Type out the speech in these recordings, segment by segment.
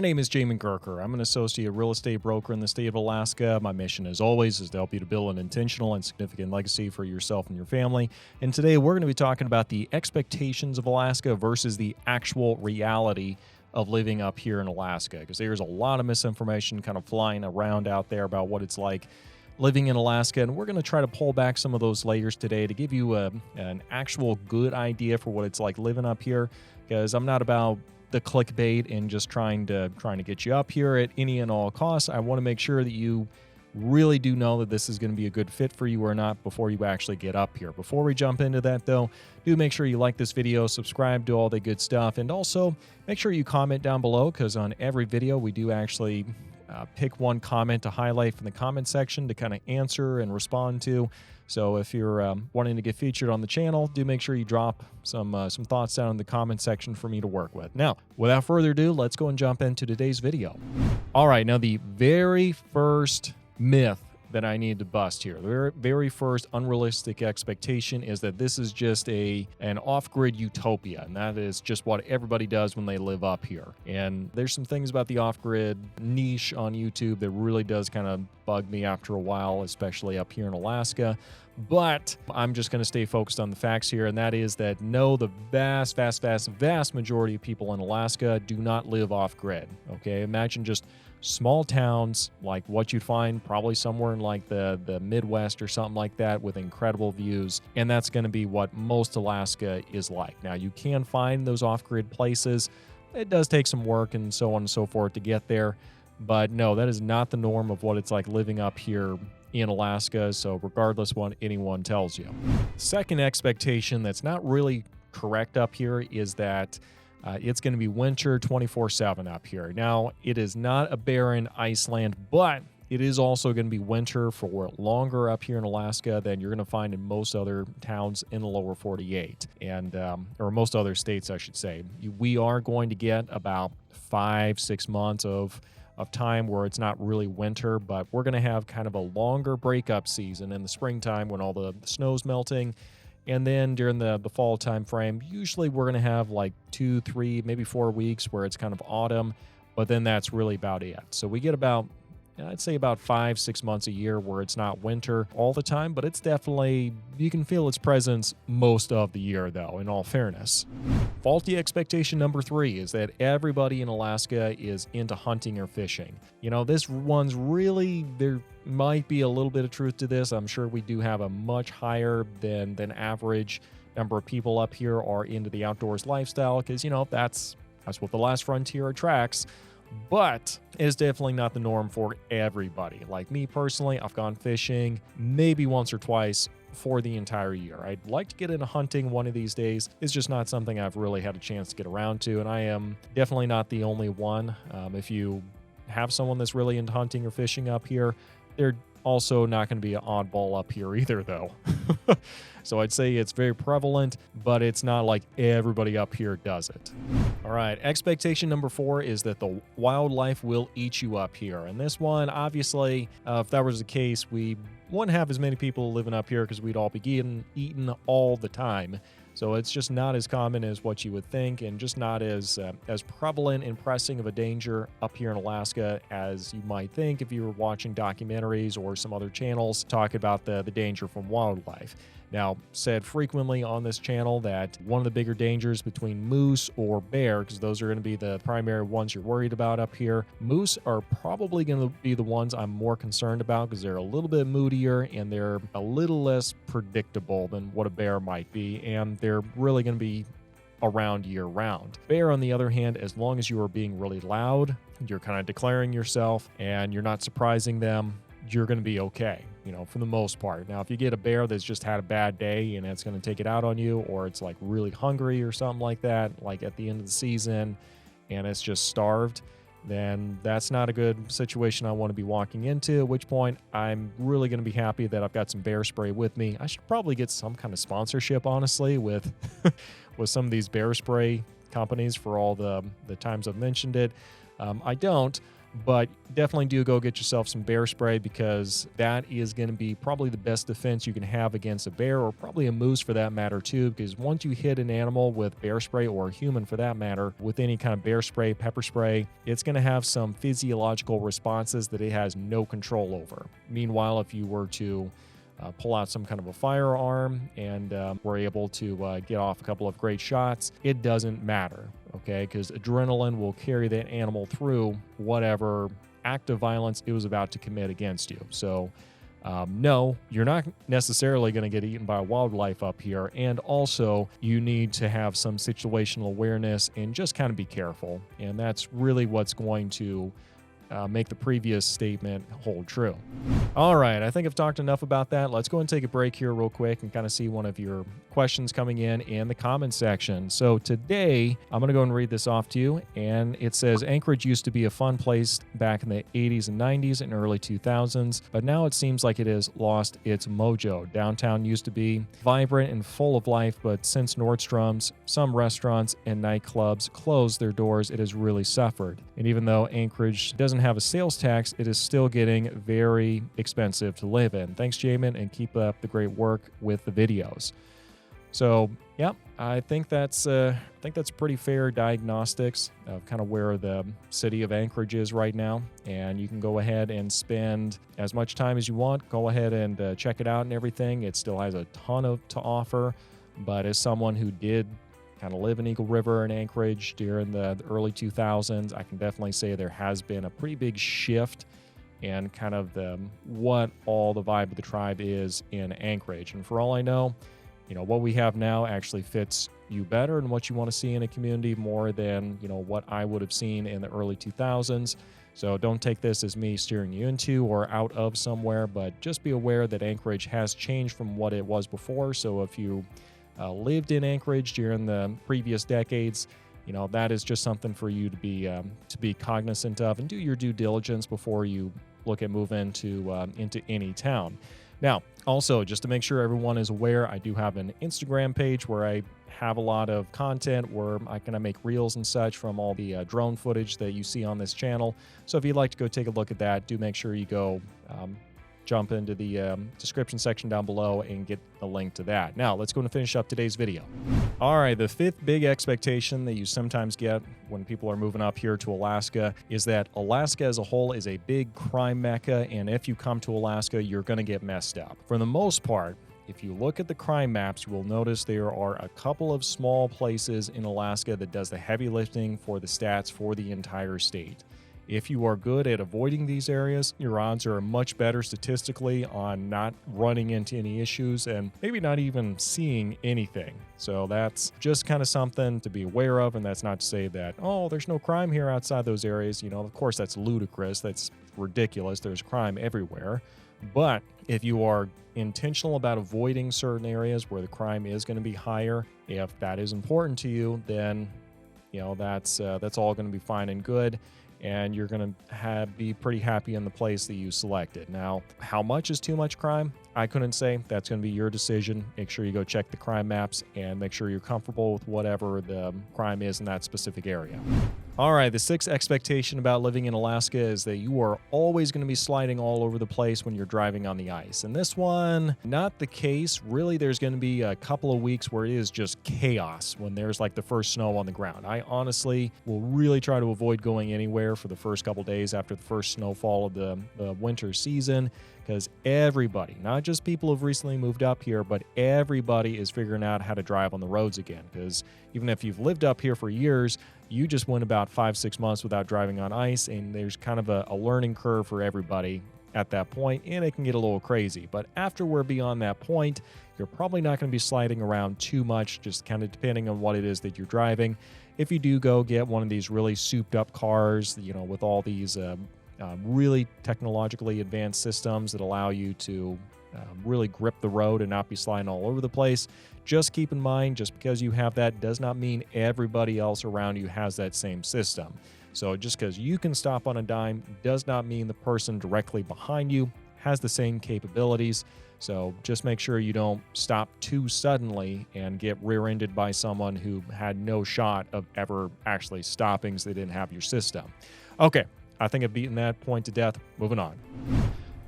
name is Jamin Goecker. I'm an associate real estate broker in the state of Alaska. My mission, as always, is to help you to build an intentional and significant legacy for yourself and your family. And today we're going to be talking about the expectations of Alaska versus the actual reality of living up here in Alaska, because there's a lot of misinformation kind of flying around out there about what it's like living in Alaska, and we're going to try to pull back some of those layers today to give you an actual good idea for what it's like living up here, because I'm not about the clickbait and just trying to get you up here at any and all costs. I want to make sure that you really do know that this is going to be a good fit for you or not before you actually get up here. Before we jump into that, though, do make sure you like this video, subscribe to all the good stuff, and also make sure you comment down below, because on every video we do actually pick one comment to highlight from the comment section to kind of answer and respond to. So if you're wanting to get featured on the channel, do make sure you drop some thoughts down in the comment section for me to work with. Now, without further ado, let's go and jump into today's video. All right, now the very first myth that I need to bust here, the very first unrealistic expectation is that this is just an off-grid utopia, and that is just what everybody does when they live up here. And there's some things about the off-grid niche on YouTube that really does kind of bug me after a while, especially up here in Alaska. But I'm just going to stay focused on the facts here, and that is that no, the vast majority of people in Alaska do not live off-grid. Okay, imagine just small towns like what you'd find probably somewhere in like the Midwest or something like that with incredible views, and that's going to be what most Alaska is like. Now, you can find those off-grid places. It does take some work and so on and so forth to get there, but no, that is not the norm of what it's like living up here in Alaska, so regardless what anyone tells you. Second expectation that's not really correct up here is that it's going to be winter 24/7 up here. Now, it is not a barren Iceland, but it is also going to be winter for longer up here in Alaska than you're going to find in most other towns in the lower 48, and or most other states, I should say. We are going to get about 5-6 months of time where it's not really winter, but we're going to have kind of a longer breakup season in the springtime when all the snow's melting. And then during the fall time frame, usually we're going to have like 2, 3, maybe 4 weeks where it's kind of autumn, but then that's really about it. So we get about, I'd say about 5-6 months a year where it's not winter all the time, but it's definitely, you can feel its presence most of the year though, in all fairness. Faulty expectation number 3 is that everybody in Alaska is into hunting or fishing. You know, this one's really, there might be a little bit of truth to this. I'm sure we do have a much higher than average number of people up here are into the outdoors lifestyle, because, you know, that's what the last frontier attracts. But it's definitely not the norm for everybody. Like me personally, I've gone fishing maybe once or twice for the entire year. I'd like to get into hunting one of these days. It's just not something I've really had a chance to get around to, and I am definitely not the only one. If you have someone that's really into hunting or fishing up here, they're also not going to be an oddball up here either, though. So I'd say it's very prevalent, but it's not like everybody up here does it. All right, expectation number 4 is that the wildlife will eat you up here. And this one, obviously, if that was the case, we wouldn't have as many people living up here because we'd all be getting eaten all the time. So it's just not as common as what you would think, and just not as prevalent and pressing of a danger up here in Alaska as you might think if you were watching documentaries or some other channels talk about the danger from wildlife. Now, said frequently on this channel that one of the bigger dangers between moose or bear, because those are going to be the primary ones you're worried about up here, moose are probably going to be the ones I'm more concerned about because they're a little bit moodier and they're a little less predictable than what a bear might be, and they're really going to be around year round. Bear, on the other hand, as long as you are being really loud, you're kind of declaring yourself, and you're not surprising them, you're going to be okay, you know, for the most part. Now, if you get a bear that's just had a bad day and it's going to take it out on you, or it's like really hungry or something like that, like at the end of the season, and it's just starved, then that's not a good situation I want to be walking into, at which point I'm really going to be happy that I've got some bear spray with me. I should probably get some kind of sponsorship, honestly, with with some of these bear spray companies for all the times I've mentioned it. I don't, But definitely do go get yourself some bear spray, because that is going to be probably the best defense you can have against a bear, or probably a moose for that matter too, because once you hit an animal with bear spray, or a human for that matter, with any kind of bear spray, pepper spray, it's going to have some physiological responses that it has no control over. Meanwhile, if you were to pull out some kind of a firearm and were able to get off a couple of great shots, it doesn't matter, okay? Because adrenaline will carry that animal through whatever act of violence it was about to commit against you. So no, you're not necessarily going to get eaten by wildlife up here. And also, you need to have some situational awareness and just kind of be careful. And that's really what's going to make the previous statement hold true. All right, I think I've talked enough about that. Let's go and take a break here real quick and kind of see one of your questions coming in the comment section. So today, I'm going to go and read this off to you. And it says, Anchorage used to be a fun place back in the 80s and 90s and early 2000s, but now it seems like it has lost its mojo. Downtown used to be vibrant and full of life, but since Nordstrom's, some restaurants and nightclubs closed their doors, it has really suffered. And even though Anchorage doesn't have a sales tax, it is still getting very expensive to live in. Thanks, Jamin, and keep up the great work with the videos. So, yeah, I think that's pretty fair diagnostics of kind of where the city of Anchorage is right now. And you can go ahead and spend as much time as you want. Go ahead and check it out and everything. It still has a ton to offer. But as someone who did kind of live in Eagle River and Anchorage during the early 2000s, I can definitely say there has been a pretty big shift in kind of what all the vibe of the tribe is in Anchorage. And for all I know, what we have now actually fits you better and what you want to see in a community more than, what I would have seen in the early 2000s. So don't take this as me steering you into or out of somewhere, but just be aware that Anchorage has changed from what it was before. So if you lived in Anchorage during the previous decades, that is just something for you to be cognizant of and do your due diligence before you look at moving into any town. Now, also, just to make sure everyone is aware, I do have an Instagram page where I have a lot of content where I kind of make reels and such from all the drone footage that you see on this channel. So if you'd like to go take a look at that, do make sure you go jump into the description section down below and get a link to that. Now, let's go and finish up today's video. All right, the fifth big expectation that you sometimes get when people are moving up here to Alaska is that Alaska as a whole is a big crime mecca, and if you come to Alaska, you're going to get messed up. For the most part, if you look at the crime maps, you will notice there are a couple of small places in Alaska that does the heavy lifting for the stats for the entire state. If you are good at avoiding these areas, your odds are much better statistically on not running into any issues and maybe not even seeing anything. So that's just kind of something to be aware of. And that's not to say that, oh, there's no crime here outside those areas. Of course, that's ludicrous. That's ridiculous. There's crime everywhere. But if you are intentional about avoiding certain areas where the crime is going to be higher, if that is important to you, then that's all going to be fine and good. And you're going to be pretty happy in the place that you selected. Now, how much is too much crime? I couldn't say. That's going to be your decision. Make sure you go check the crime maps and make sure you're comfortable with whatever the crime is in that specific area. All right, the sixth expectation about living in Alaska is that you are always going to be sliding all over the place when you're driving on the ice. And this one, not the case. Really, there's going to be a couple of weeks where it is just chaos when there's like the first snow on the ground. I honestly will really try to avoid going anywhere for the first couple days after the first snowfall of the winter season, because everybody, not just people who've recently moved up here, but everybody is figuring out how to drive on the roads again. Because even if you've lived up here for years, you just went about 5-6 months without driving on ice, and there's kind of a learning curve for everybody at that point, and it can get a little crazy. But after we're beyond that point, you're probably not going to be sliding around too much, just kind of depending on what it is that you're driving. If you do go get one of these really souped up cars, with all these really technologically advanced systems that allow you to really grip the road and not be sliding all over the place, just keep in mind, just because you have that does not mean everybody else around you has that same system. So just because you can stop on a dime does not mean the person directly behind you has the same capabilities. So just make sure you don't stop too suddenly and get rear-ended by someone who had no shot of ever actually stopping because they didn't have your system. Okay, I think I've beaten that point to death. Moving on.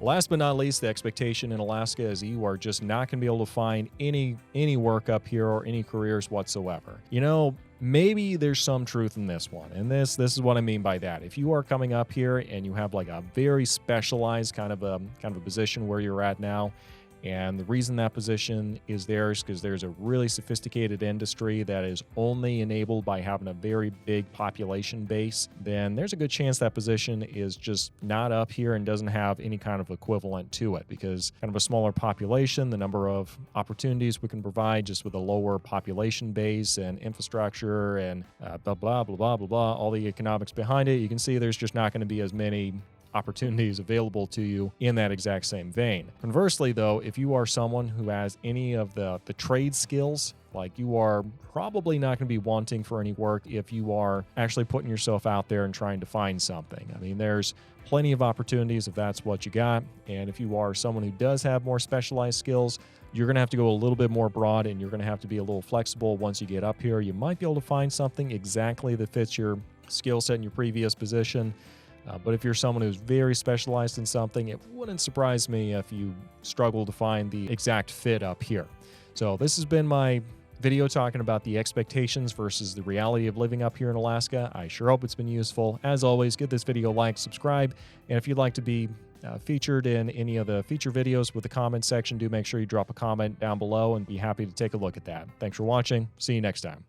Last but not least, the expectation in Alaska is you are just not going to be able to find any work up here or any careers whatsoever. Maybe there's some truth in this one. And this is what I mean by that. If you are coming up here and you have like a very specialized kind of a position where you're at now, and the reason that position is there is because there's a really sophisticated industry that is only enabled by having a very big population base, then there's a good chance that position is just not up here and doesn't have any kind of equivalent to it, because kind of a smaller population, the number of opportunities we can provide just with a lower population base and infrastructure and blah, blah, blah, blah, blah, blah, all the economics behind it, you can see there's just not going to be as many opportunities available to you in that exact same vein. Conversely, though, if you are someone who has any of the trade skills, like you are probably not going to be wanting for any work if you are actually putting yourself out there and trying to find something. I mean, there's plenty of opportunities if that's what you got. And if you are someone who does have more specialized skills, you're going to have to go a little bit more broad, and you're going to have to be a little flexible once you get up here. You might be able to find something exactly that fits your skill set in your previous position. But if you're someone who's very specialized in something, it wouldn't surprise me if you struggle to find the exact fit up here. So this has been my video talking about the expectations versus the reality of living up here in Alaska. I sure hope it's been useful. As always, give this video a like, subscribe, and if you'd like to be featured in any of the feature videos with the comment section, do make sure you drop a comment down below and be happy to take a look at that. Thanks for watching. See you next time.